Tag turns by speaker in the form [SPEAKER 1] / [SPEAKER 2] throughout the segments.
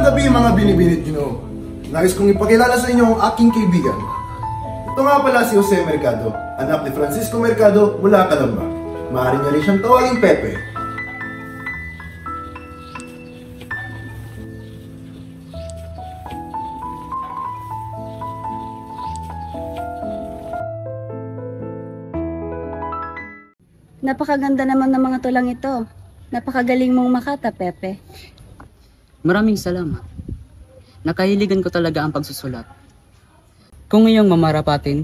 [SPEAKER 1] gabi mga binibinit nyo. Nais kong ipakilala sa inyo ang aking kaibigan. Ito nga pala si Jose Mercado, anak ni Francisco Mercado mula Calamba. Maaari niya rin siyang tawaging Pepe.
[SPEAKER 2] Napakaganda naman ng mga tulang ito. Napakagaling mong makata, Pepe.
[SPEAKER 3] Maraming salamat. Nakahiligan ko talaga ang pagsusulat. Kung ngayong mamarapatin,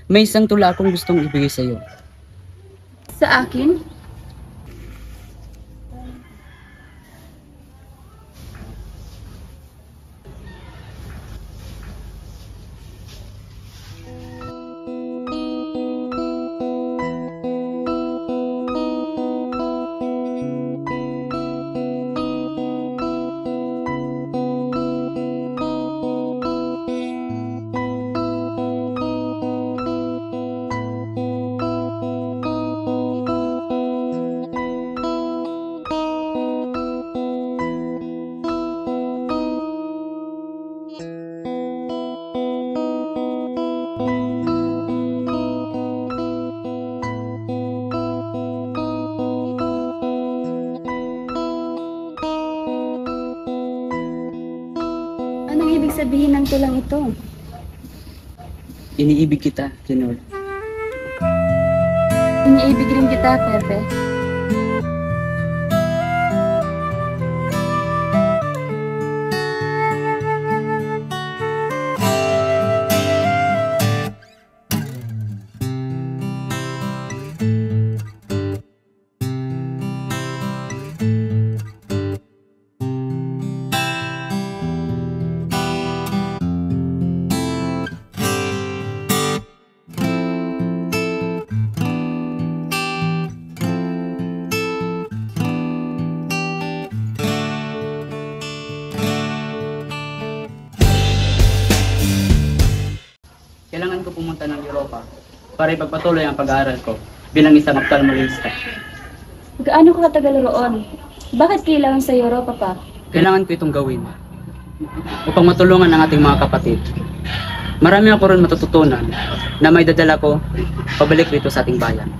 [SPEAKER 3] may isang tula akong gustong ibigay sa iyo.
[SPEAKER 2] Sa akin? Anong ibig sabihin ng tulang ito?
[SPEAKER 3] Iniibig kita, Lenore.
[SPEAKER 2] Iniibig rin kita, Pepe.
[SPEAKER 3] Kailangan ko pumunta ng Europa para ipagpatuloy ang pag-aaral ko bilang isang ophthalmologista.
[SPEAKER 2] Gaano ka katagal roon? Bakit kailangan sa Europa pa?
[SPEAKER 3] Kailangan ko itong gawin upang matulungan ang ating mga kapatid. Marami ako rin matututunan na may dadala ko pabalik rito sa ating bayan.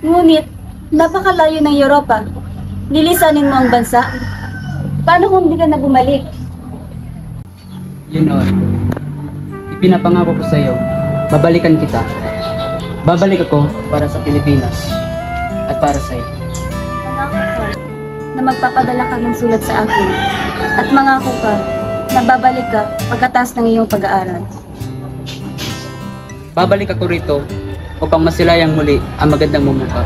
[SPEAKER 2] Ngunit, napakalayo ng Europa. Lilisanin mo ang bansa? Paano kung hindi ka na bumalik?
[SPEAKER 3] Lenore, pinapangako ko sa iyo, babalikan kita. Babalik ako para sa Pilipinas at para sa iyo.
[SPEAKER 2] Mangako ka na magpapadala ka ng sulat sa akin at mangako ka na babalik ka pagkatapos ng iyong pag-aaral.
[SPEAKER 3] Babalik ako rito upang masilayang muli ang magandang mumukha.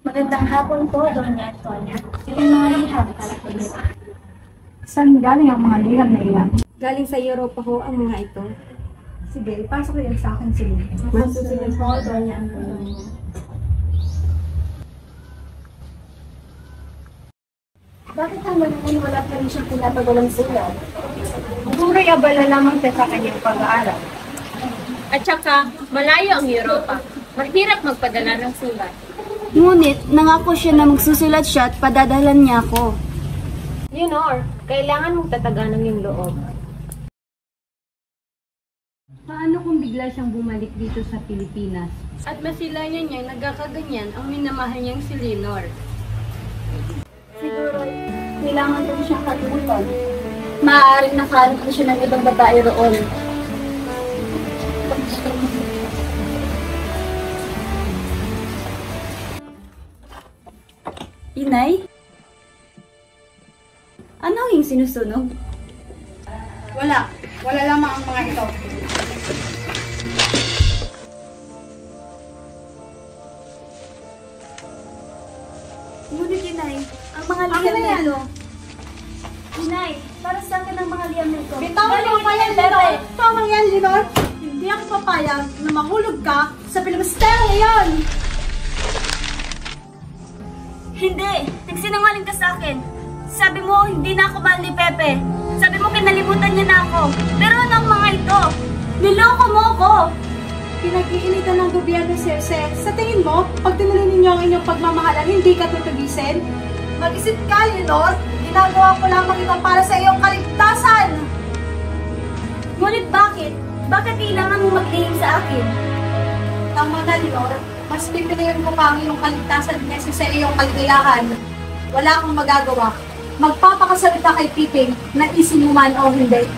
[SPEAKER 4] Magandang hapon po, Doña Antonia. Yung mga liham para po niyo. Saan galing ang mga liham na ilan?
[SPEAKER 2] Galing sa Europa ho ang mga ito.
[SPEAKER 4] Sige, ipasok ko yan sa akin sila. Masusunod po, Doña Antonia. Bakit hanggang ngayon wala pa rin siyang pinapagalang sulat? Sigura'y abala lamang siya sa kanyang pag-aaral.
[SPEAKER 5] At saka, malayo ang Europa. Mahirap magpadala ng sulat.
[SPEAKER 2] Ngunit, nangako siya na magsusulat siya at padadalan niya ako.
[SPEAKER 5] Lenore, kailangan mong tatagan ng iyong loob.
[SPEAKER 2] Paano kung bigla siyang bumalik dito sa Pilipinas?
[SPEAKER 5] At masilayan niya nagkakaganyan ang minamahal niyang si Lenore.
[SPEAKER 4] Siguro, kailangan din siyang kalimutan. Maaaring nakahanap na siya ng ibang babae roon.
[SPEAKER 2] Inay? Ano yung sinusunog?
[SPEAKER 4] Wala. Wala lamang ang mga ito.
[SPEAKER 2] Ngunit Inay, ang mga
[SPEAKER 4] Akin
[SPEAKER 2] liyam
[SPEAKER 4] na
[SPEAKER 2] na
[SPEAKER 4] yan.
[SPEAKER 2] ito. Inay, para sa akin ang mga liyam na ito.
[SPEAKER 4] Bitawan mo pa yan, Lenor! Tama yan, Lenor! Hindi ako papayag na mahulog ka sa Pilibustero ngayon!
[SPEAKER 2] Hindi! Nagsinungaling ka sa akin. Sabi mo, hindi na ako mahal ni Pepe. Sabi mo, kinalimutan niya na ako. Pero ano ang mga ito? Niloko mo ako!
[SPEAKER 4] Pinag-iinitan ng gobyerno, Circe. Sa tingin mo, pag tinuloy ninyo ang inyong pagmamahalan, hindi ka tutugisin? Mag-isip ka, Lenor! Ginagawa ko lamang ito para sa iyong kaligtasan!
[SPEAKER 2] Ngunit bakit? Bakit kailangan mo maglihim sa akin?
[SPEAKER 4] Tama na, Lenor. Mas pipiliin ko pa ang iyong kaligtasan kaysa sa iyong kaligayahan. Wala kang magagawa. Magpapakasalita kay Piping na isin mo man o hindi.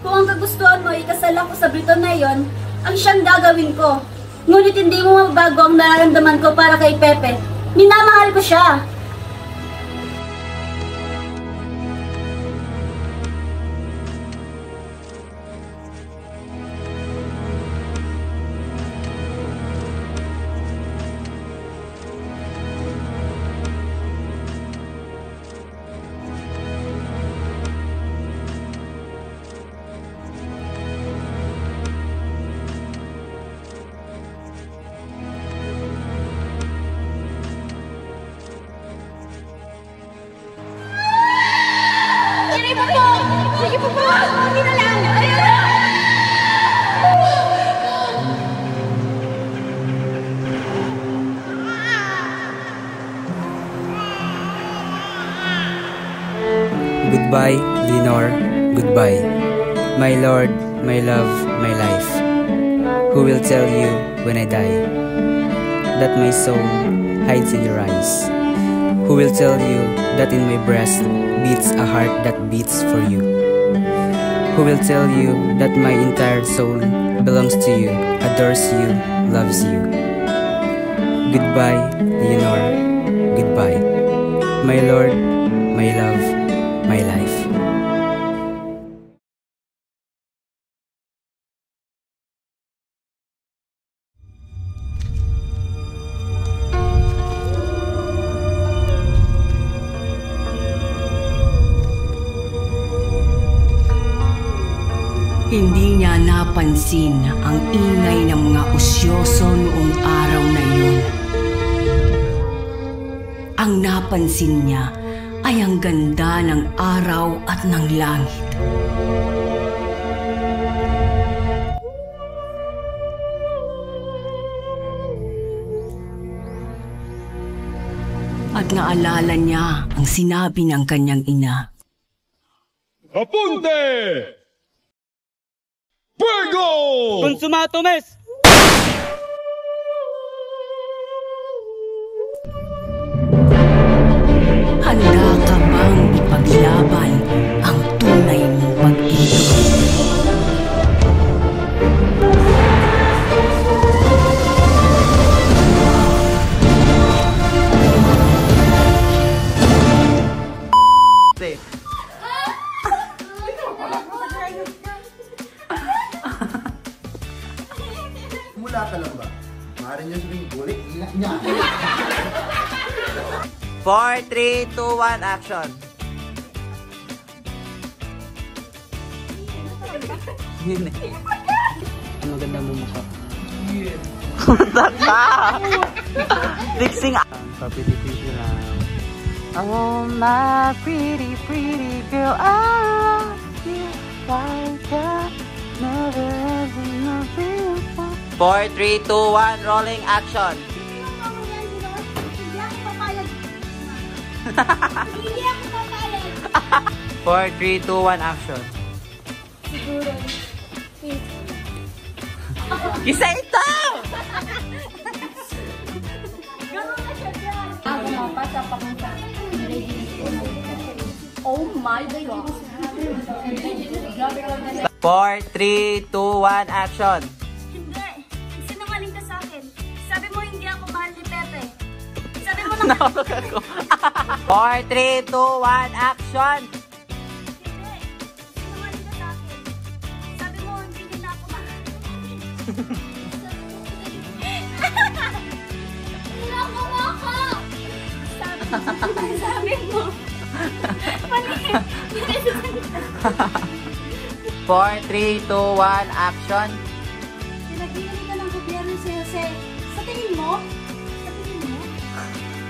[SPEAKER 2] Kung ang kagustuhan mo, ikasal ako sa Briton na iyon, ang siyang gagawin ko. Ngunit hindi mo mabago ang nararamdaman ko para kay Pepe. Minamahal ko siya.
[SPEAKER 4] Sige po po! Hindi na lang!
[SPEAKER 3] Goodbye, Lenore. Goodbye. My lord, my love, my life. Who will tell you when I die that my soul hides in your eyes? Who will tell you that in my breast beats a heart that beats for you? Who will tell you that my entire soul belongs to you, adores you, loves you? Goodbye, Lenore. Goodbye. My lord, my love, my life.
[SPEAKER 6] Hindi niya napansin ang ingay ng mga usyoso noong araw na yun. Ang napansin niya ay ang ganda ng araw at ng langit. At naalala niya ang sinabi ng kanyang ina.
[SPEAKER 7] ¡Apunte! ¡Fuego!
[SPEAKER 3] Consumato, mes!
[SPEAKER 6] Handa ka bang ipaglaban ang tunay mong pag-ibig?
[SPEAKER 1] Mula ka lang ba? Maaari niyo sabihin, kulit, ingat niya.
[SPEAKER 8] 4, 3, 2, 1, action!
[SPEAKER 3] Ang maganda mo mukha.
[SPEAKER 8] Taka! Fixing
[SPEAKER 3] Papiti-piti lang.
[SPEAKER 8] Oh, my pretty, pretty girl, I love you like that. Never ever nothing. 4, 3, 2, 1, rolling action!
[SPEAKER 4] Hindi ako papayag. Hindi ako papayag.
[SPEAKER 8] 4, 3, 2, 1, action!
[SPEAKER 4] Siguro.
[SPEAKER 8] Isa ito!
[SPEAKER 4] Ako mapasa pa kung sa Oh my God.
[SPEAKER 8] 4, 3, 2, 1, action!
[SPEAKER 2] Hindi. Sinungaling ka sa akin. Sabi mo hindi ako mahal ni Pepe. Sabi mo
[SPEAKER 8] Nahulog ako. 4, 3, 2, 1, action!
[SPEAKER 2] Sinungaling ka sa akin. Sabi mo, hindi na ako Niloko mo ako! Sabi mo. Mali.
[SPEAKER 8] 4, 3, 2, 1, action!
[SPEAKER 4] Pinag-iinit ka ng gobyerno si Jose. Sa tingin mo?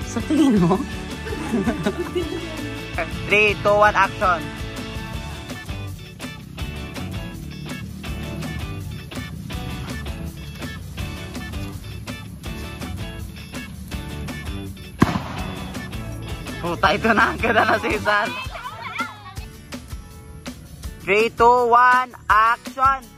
[SPEAKER 8] Sa tingin mo? 3, 2, 1, action! Puta, ito na ang ganda na season. 3, 2, 1, action!